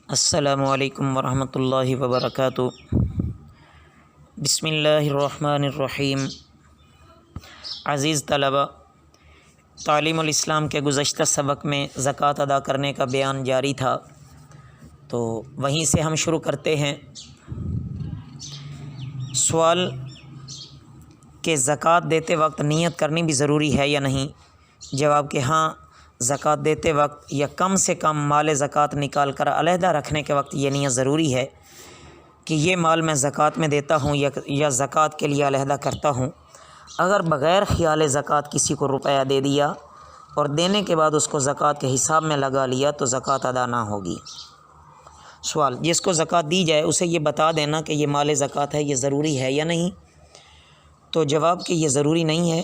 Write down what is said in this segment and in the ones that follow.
السلام علیکم ورحمۃ اللہ وبرکاتہ۔ بسم اللہ الرحمن الرحیم۔ عزیز طلبہ، تعلیم الاسلام کے گزشتہ سبق میں زکوٰۃ ادا کرنے کا بیان جاری تھا، تو وہیں سے ہم شروع کرتے ہیں۔ سوال کہ زکوٰۃ دیتے وقت نیت کرنی بھی ضروری ہے یا نہیں؟ جواب کہ ہاں، زکوٰۃ دیتے وقت یا کم سے کم مال زکوٰۃ نکال کر علیحدہ رکھنے کے وقت یہ نیت ضروری ہے کہ یہ مال میں زکوٰۃ میں دیتا ہوں یا زکوٰۃ کے لیے علیحدہ کرتا ہوں۔ اگر بغیر خیال زکوٰۃ کسی کو روپیہ دے دیا اور دینے کے بعد اس کو زکوٰۃ کے حساب میں لگا لیا تو زکوٰۃ ادا نہ ہوگی۔ سوال، جس کو زکوٰۃ دی جائے اسے یہ بتا دینا کہ یہ مال زکوٰۃ ہے، یہ ضروری ہے یا نہیں؟ تو جواب کہ یہ ضروری نہیں ہے،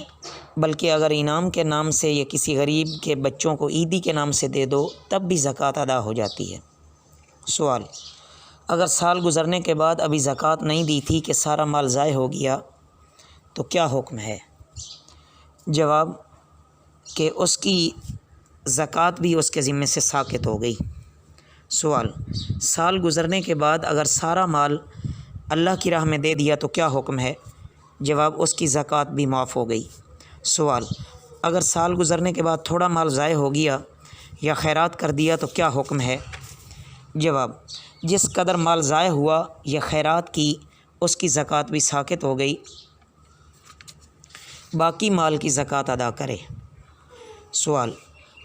بلکہ اگر انعام کے نام سے یا کسی غریب کے بچوں کو عیدی کے نام سے دے دو تب بھی زکوٰۃ ادا ہو جاتی ہے۔ سوال، اگر سال گزرنے کے بعد ابھی زکوٰۃ نہیں دی تھی کہ سارا مال ضائع ہو گیا تو کیا حکم ہے؟ جواب کہ اس کی زکوٰۃ بھی اس کے ذمے سے ساقط ہو گئی۔ سوال، سال گزرنے کے بعد اگر سارا مال اللہ کی راہ میں دے دیا تو کیا حکم ہے؟ جواب، اس کی زکوٰۃ بھی معاف ہو گئی۔ سوال، اگر سال گزرنے کے بعد تھوڑا مال ضائع ہو گیا یا خیرات کر دیا تو کیا حکم ہے؟ جواب، جس قدر مال ضائع ہوا یا خیرات کی اس کی زکوٰۃ بھی ساقط ہو گئی، باقی مال کی زکوٰۃ ادا کرے۔ سوال،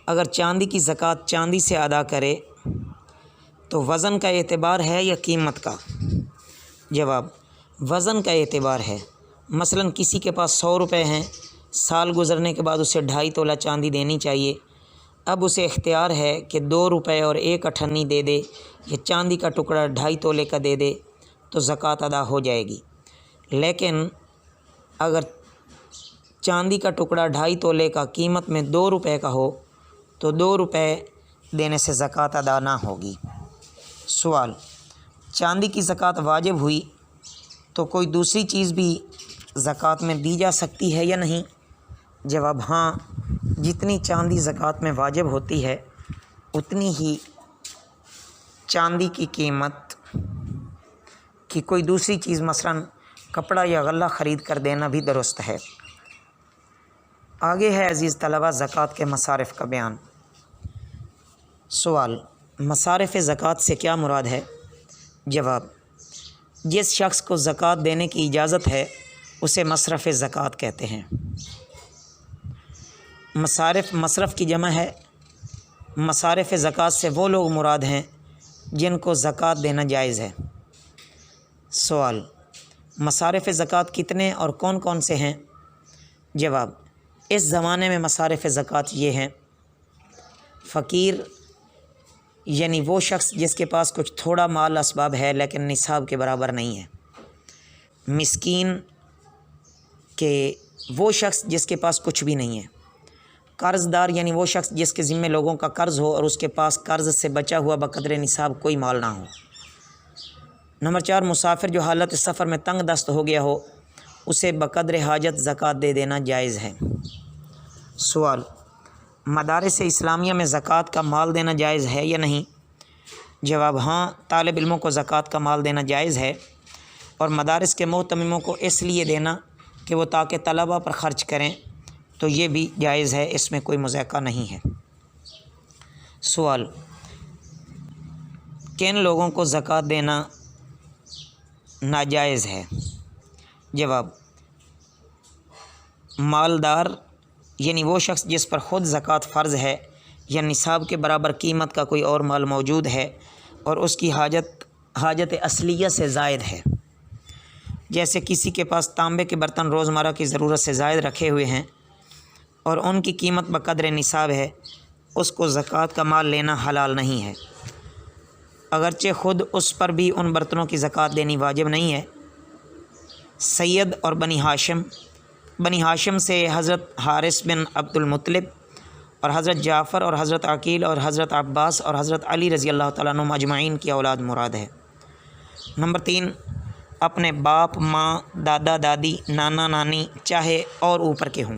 اگر چاندی کی زکوٰۃ چاندی سے ادا کرے تو وزن کا اعتبار ہے یا قیمت کا؟ جواب، وزن کا اعتبار ہے۔ مثلاً کسی کے پاس 100 روپے ہیں، سال گزرنے کے بعد اسے 2.5 تولہ چاندی دینی چاہیے۔ اب اسے اختیار ہے کہ 2 روپے اور 1 اٹھنی دے دے یا چاندی کا ٹکڑا 2.5 تولے کا دے دے تو زکوٰۃ ادا ہو جائے گی۔ لیکن اگر چاندی کا ٹکڑا 2.5 تولے کا قیمت میں 2 روپے کا ہو تو 2 روپے دینے سے زکوٰۃ ادا نہ ہوگی۔ سوال، چاندی کی زکوٰۃ واجب ہوئی تو کوئی دوسری چیز بھی زکوٰۃ میں دی جا سکتی ہے یا نہیں؟ جواب، ہاں، جتنی چاندی زکوٰۃ میں واجب ہوتی ہے اتنی ہی چاندی کی قیمت کی کوئی دوسری چیز مثلاً کپڑا یا غلہ خرید کر دینا بھی درست ہے۔ آگے ہے عزیز طلبہ زکوٰۃ کے مصارف کا بیان۔ سوال، مصارف زکوٰۃ سے کیا مراد ہے؟ جواب، جس شخص کو زکوٰۃ دینے کی اجازت ہے اسے مصرف زکوٰۃ کہتے ہیں۔ مصرف کی جمع ہے۔ مصارف زکوٰۃ سے وہ لوگ مراد ہیں جن کو زکوٰۃ دینا جائز ہے۔ سوال، مصارف زکوٰۃ کتنے اور کون کون سے ہیں؟ جواب، اس زمانے میں مصارف زکوٰۃ یہ ہیں: فقیر یعنی وہ شخص جس کے پاس کچھ تھوڑا مال اسباب ہے لیکن نصاب کے برابر نہیں ہے۔ مسکین کہ وہ شخص جس کے پاس کچھ بھی نہیں ہے۔ قرض دار یعنی وہ شخص جس کے ذمے لوگوں کا قرض ہو اور اس کے پاس قرض سے بچا ہوا بقدر نصاب کوئی مال نہ ہو۔ نمبر 4، مسافر جو حالت سفر میں تنگ دست ہو گیا ہو اسے بقدر حاجت زکوٰۃ دے دینا جائز ہے۔ سوال، مدارس اسلامیہ میں زکوٰۃ کا مال دینا جائز ہے یا نہیں؟ جواب، ہاں، طالب علموں کو زکوٰۃ کا مال دینا جائز ہے، اور مدارس کے محتمموں کو اس لیے دینا کہ وہ تاکہ طلبہ پر خرچ کریں تو یہ بھی جائز ہے، اس میں کوئی مضائقہ نہیں ہے۔ سوال، کن لوگوں کو زکوٰۃ دینا ناجائز ہے؟ جواب، مالدار یعنی وہ شخص جس پر خود زکوٰۃ فرض ہے یا نصاب کے برابر قیمت کا کوئی اور مال موجود ہے اور اس کی حاجت اصلیہ سے زائد ہے، جیسے کسی کے پاس تانبے کے برتن روزمرہ کی ضرورت سے زائد رکھے ہوئے ہیں اور ان کی قیمت بقدر نصاب ہے، اس کو زکوٰۃ کا مال لینا حلال نہیں ہے، اگرچہ خود اس پر بھی ان برتنوں کی زکوٰۃ دینی واجب نہیں ہے۔ سید اور بنی ہاشم سے حضرت حارث بن عبد المطلب اور حضرت جعفر اور حضرت عقیل اور حضرت عباس اور حضرت علی رضی اللہ تعالیٰ عنہم اجمعین کی اولاد مراد ہے۔ نمبر 3، اپنے باپ، ماں، دادا دادی، نانا نانی چاہے اور اوپر کے ہوں۔